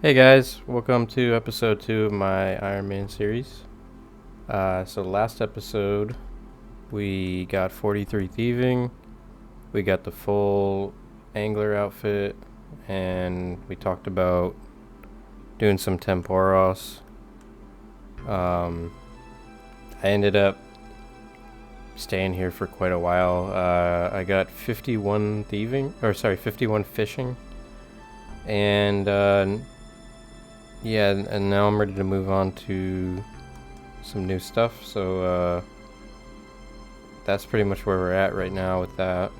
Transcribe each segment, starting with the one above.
Hey guys, welcome to episode 2 of my Iron Man series. So last episode we got 43 thieving, we got the full angler outfit, and we talked about doing some temporos. I ended up staying here for quite a while. I got 51 fishing, and yeah, and now I'm ready to move on to some new stuff, so that's pretty much where we're at right now with that.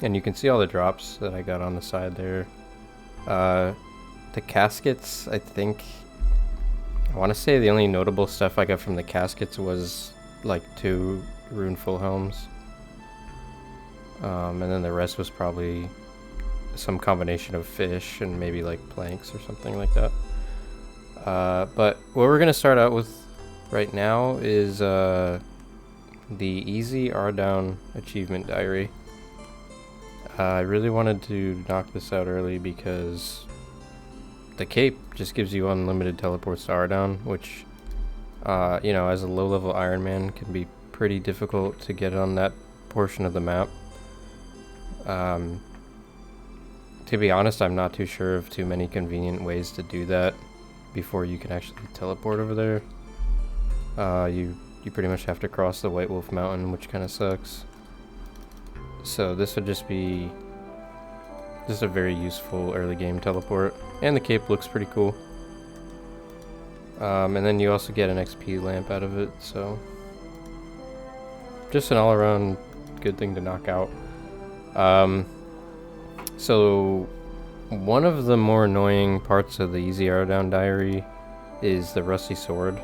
And you can see all the drops that I got on the side there. The caskets, I want to say the only notable stuff I got from the caskets was like 2 rune full helms. And then the rest was probably some combination of fish and maybe like planks or something like that. But what we're going to start out with right now is the easy Ardougne achievement diary. I really wanted to knock this out early because the cape just gives you unlimited teleports to Ardougne, which, as a low-level Iron Man can be pretty difficult to get on that portion of the map. To be honest, I'm not too sure of too many convenient ways to do that before you can actually teleport over there. You pretty much have to cross the White Wolf Mountain, which kind of sucks. So this would just be a very useful early game teleport, and the cape looks pretty cool. And then you also get an XP lamp out of it, so just an all-around good thing to knock out. So one of the more annoying parts of the Easy Ardougne diary is the rusty sword.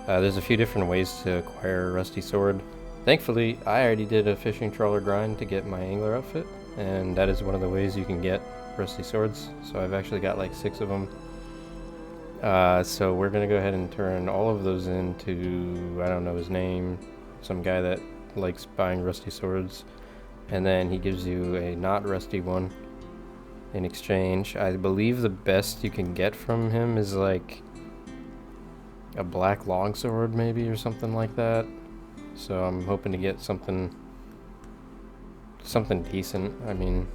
There's a few different ways to acquire a rusty sword. Thankfully, I already did a fishing trawler grind to get my angler outfit, and that is one of the ways you can get rusty swords. So I've actually got like 6 of them. So we're gonna go ahead and turn all of those into, I don't know his name, some guy that likes buying rusty swords, and then he gives you a not rusty one in exchange. I believe the best you can get from him is like a black longsword maybe, or something like that. So I'm hoping to get something decent. I mean,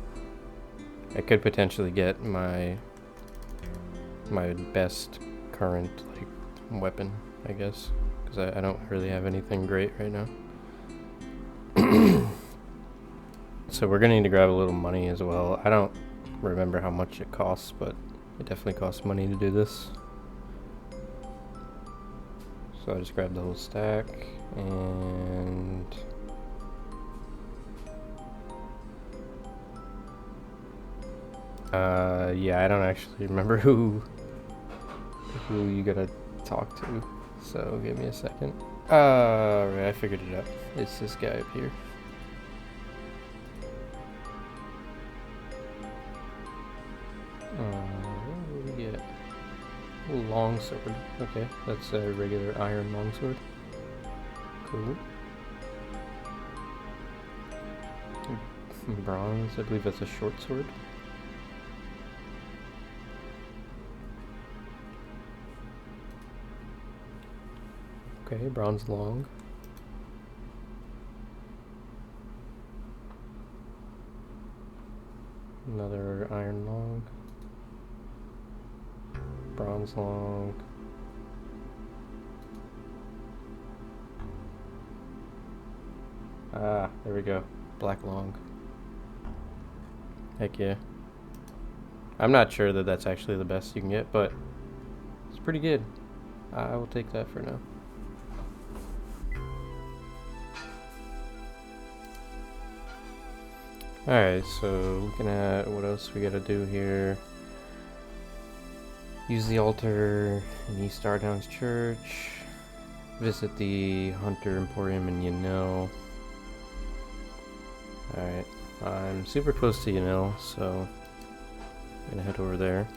I could potentially get my best current like weapon, I guess, because I don't really have anything great right now. So we're gonna need to grab a little money as well. I don't remember how much it costs, but it definitely costs money to do this. So I just grabbed the whole stack, and yeah, I don't actually remember who you gotta talk to, so give me a second. Right, I figured it out. It's this guy up here. What do we get? Longsword. Okay, that's a regular iron longsword. Cool. Bronze, I believe that's a short sword. Okay, bronze long. Another iron long. Bronze long. Ah, there we go. Black long. Heck yeah. I'm not sure that that's actually the best you can get, but it's pretty good. I will take that for now. Alright, so looking at what else we gotta do here. Use the altar in East Ardoughne's church. Visit the Hunter Emporium in Yanil. Alright, I'm super close to Yanil, so I'm gonna head over there.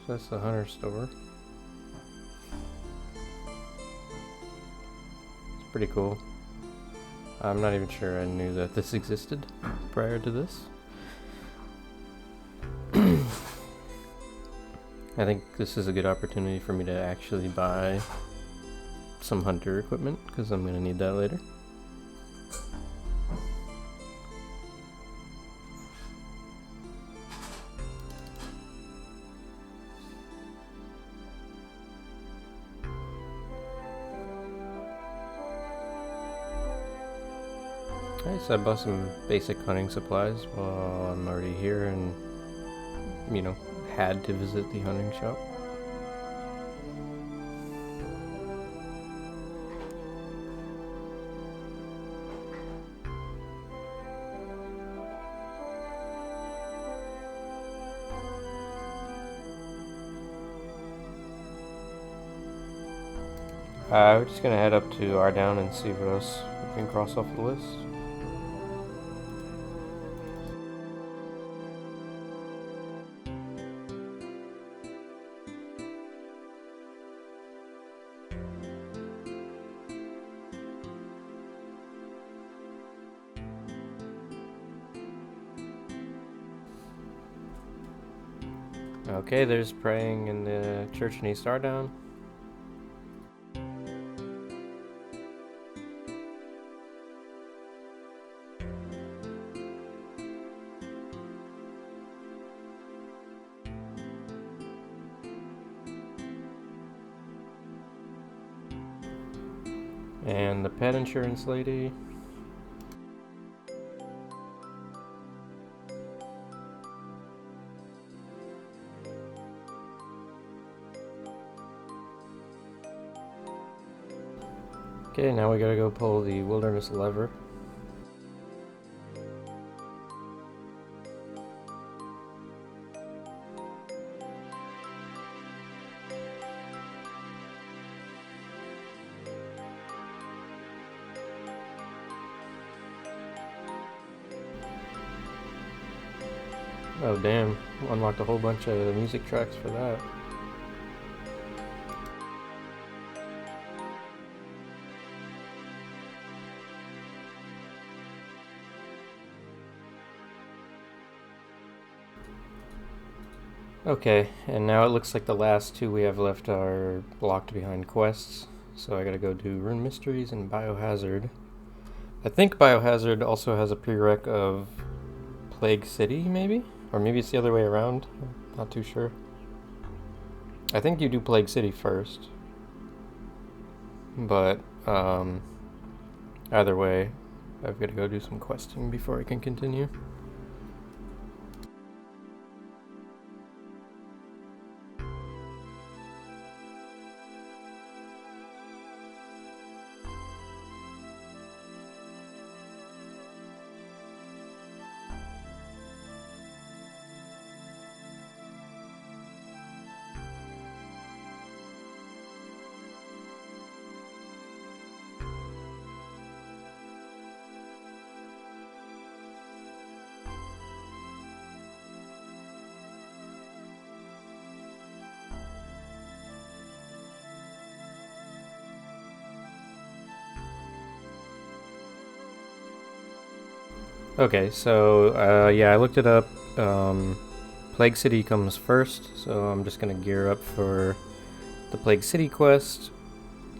So that's the hunter store. It's pretty cool. I'm not even sure I knew that this existed prior to this. I think this is a good opportunity for me to actually buy some hunter equipment, because I'm going to need that later. Alright, so I bought some basic hunting supplies while I'm already here and, you know, had to visit the hunting shop. We're just gonna head up to Ardougne and see what else we can cross off the list. Okay, there's praying in the church in East Ardougne. And the pet insurance lady. Okay, now we gotta go pull the wilderness lever. Oh damn, unlocked a whole bunch of music tracks for that. Okay, and now it looks like the last two we have left are locked behind quests. So I gotta go do Rune Mysteries and Biohazard. I think Biohazard also has a prereq of Plague City, maybe? Or maybe it's the other way around. I'm not too sure. I think you do Plague City first. But, either way, I've gotta go do some questing before I can continue. Okay, so yeah, I looked it up. Plague City comes first, so I'm just gonna gear up for the Plague City quest.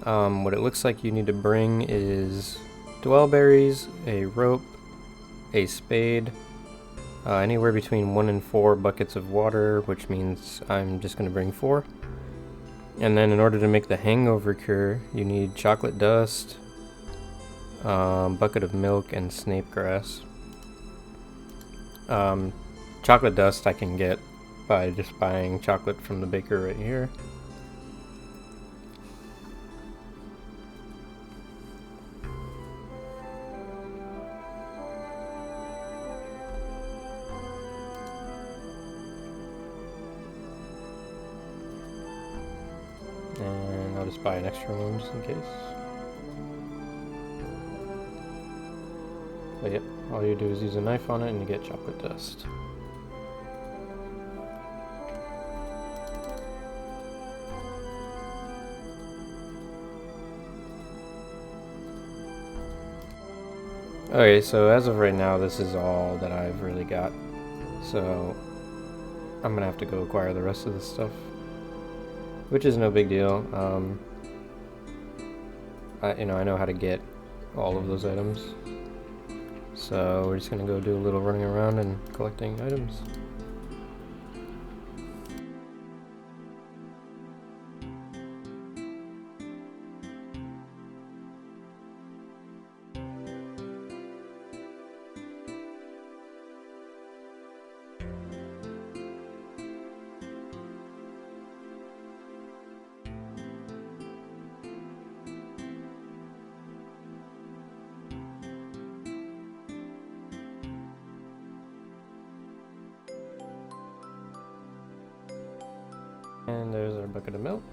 What it looks like you need to bring is dwellberries, a rope, a spade, anywhere between 1 and 4 buckets of water, which means I'm just gonna bring 4. And then in order to make the hangover cure, you need chocolate dust, bucket of milk, and snape grass. Chocolate dust I can get by just buying chocolate from the baker right here. And I'll just buy an extra one just in case. But yep, all you do is use a knife on it and you get chocolate dust. Okay, so as of right now, this is all that I've really got. So I'm gonna have to go acquire the rest of this stuff, which is no big deal. I know how to get all of those items. So we're just gonna go do a little running around and collecting items. And there's our bucket of milk.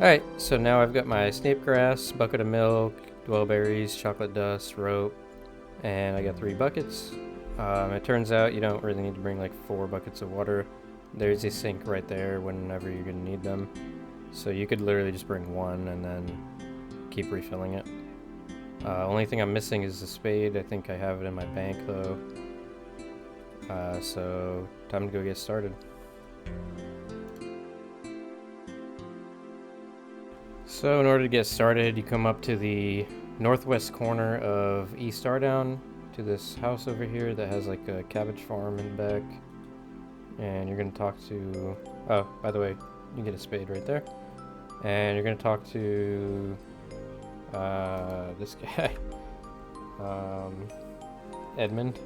Alright, so now I've got my snape grass, bucket of milk, dwellberries, chocolate dust, rope, and I got 3 buckets. It turns out you don't really need to bring like 4 buckets of water. There's a sink right there whenever you're going to need them. So you could literally just bring 1 and then keep refilling it. Only thing I'm missing is the spade. I think I have it in my bank though. So time to go get started. So in order to get started, you come up to the northwest corner of East Ardougne to this house over here that has like a cabbage farm in the back. And you're going to talk to... Oh, by the way, you get a spade right there. And you're going to talk to this guy. Edmund.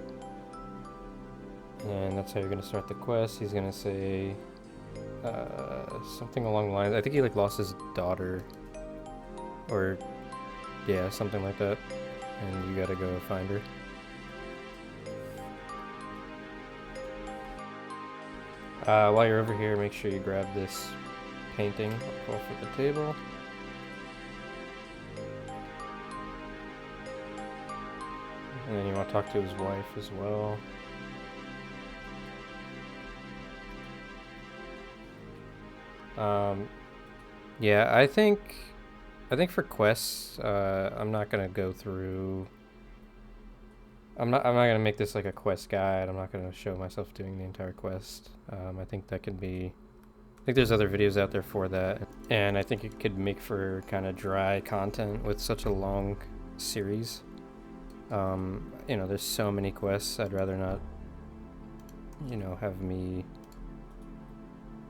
And that's how you're gonna start the quest. He's gonna say something along the lines. I think he like lost his daughter, or yeah, something like that. And you gotta go find her. While you're over here, make sure you grab this painting off of the table. And then you want to talk to his wife as well. Yeah, I think for quests, I'm not gonna go through. I'm not gonna make this like a quest guide. I'm not gonna show myself doing the entire quest. I think that could be. I think there's other videos out there for that, and I think it could make for kind of dry content with such a long series. You know, there's so many quests. I'd rather not, you know, have me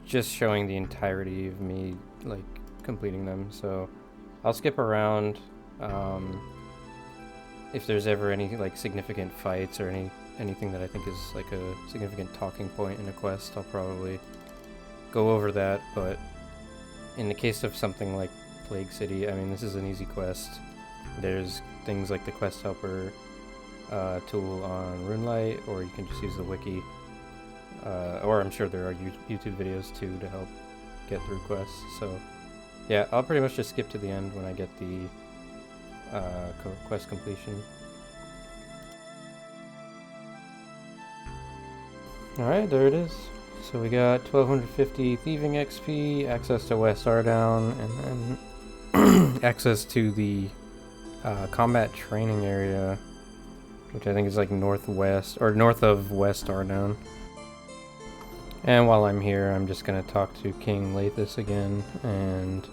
just showing the entirety of me like completing them. So I'll skip around. If there's ever any like significant fights or anything that I think is like a significant talking point in a quest, I'll probably go over that. But in the case of something like Plague City, I mean, this is an easy quest. There's things like the quest helper tool on RuneLight, or you can just use the wiki, or I'm sure there are YouTube videos too to help get through quests. So yeah, I'll pretty much just skip to the end when I get the quest completion. Alright, there it is. So we got 1250 thieving XP, access to West Ardougne, and then access to the combat training area, which I think is like northwest or north of West Ardougne. And while I'm here, I'm just gonna talk to King Lathus again and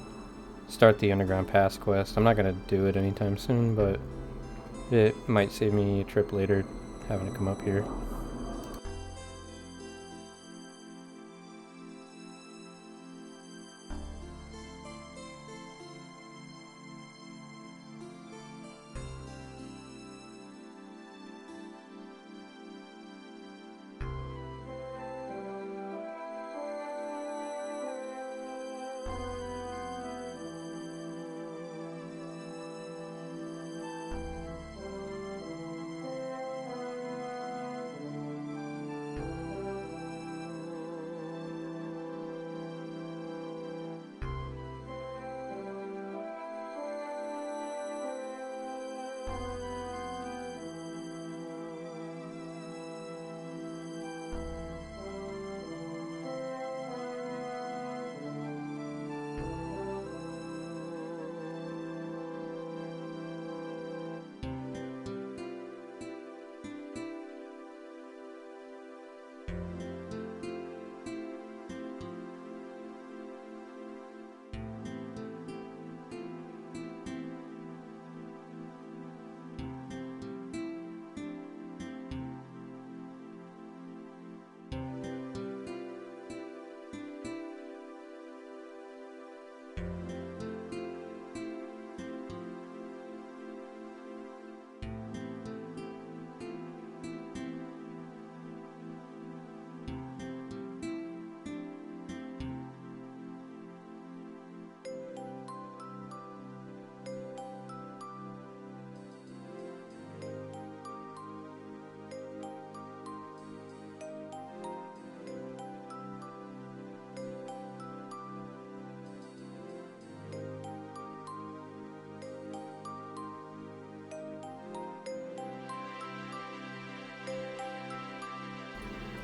start the Underground Pass quest. I'm not gonna do it anytime soon, but it might save me a trip later having to come up here.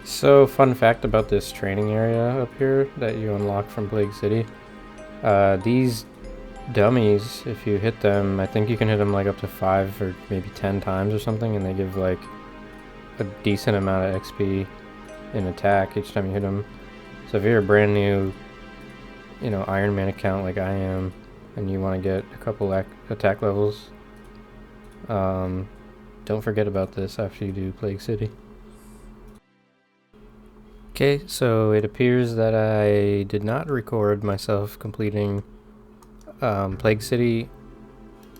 So, fun fact about this training area up here that you unlock from Plague City. These dummies, if you hit them, I think you can hit them like up to 5 or maybe 10 times or something, and they give like a decent amount of XP in attack each time you hit them. So if you're a brand new, you know, Iron Man account like I am, and you want to get a couple attack levels, don't forget about this after you do Plague City. Okay, so it appears that I did not record myself completing Plague City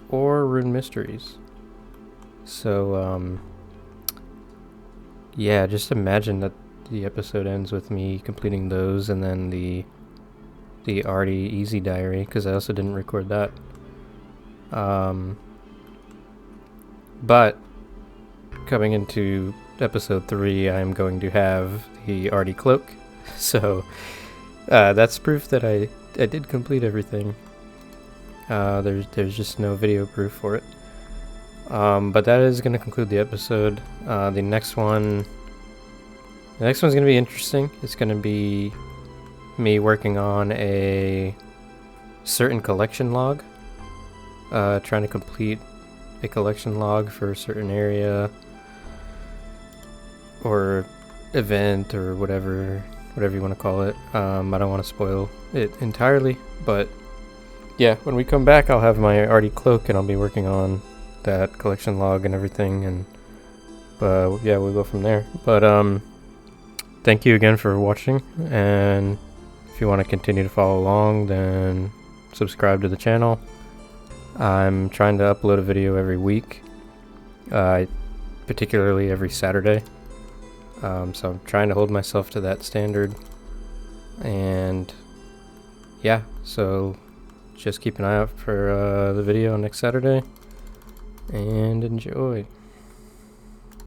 or Rune Mysteries. So, yeah, just imagine that the episode ends with me completing those, and then the Artie Easy Diary, because I also didn't record that. But coming into episode 3, I'm going to have the Artie Cloak. So that's proof that I did complete everything. There's just no video proof for it. But that is going to conclude the episode. The next one's going to be interesting. It's going to be me working on a certain collection log. Trying to complete a collection log for a certain area or event or whatever you want to call it. I don't want to spoil it entirely, but yeah, when we come back, I'll have my Artie Cloak and I'll be working on that collection log and everything, and yeah, we'll go from there. But thank you again for watching, and if you want to continue to follow along, then subscribe to the channel. I'm trying to upload a video every week, particularly every Saturday. So I'm trying to hold myself to that standard. And yeah, so just keep an eye out for the video next Saturday, and enjoy.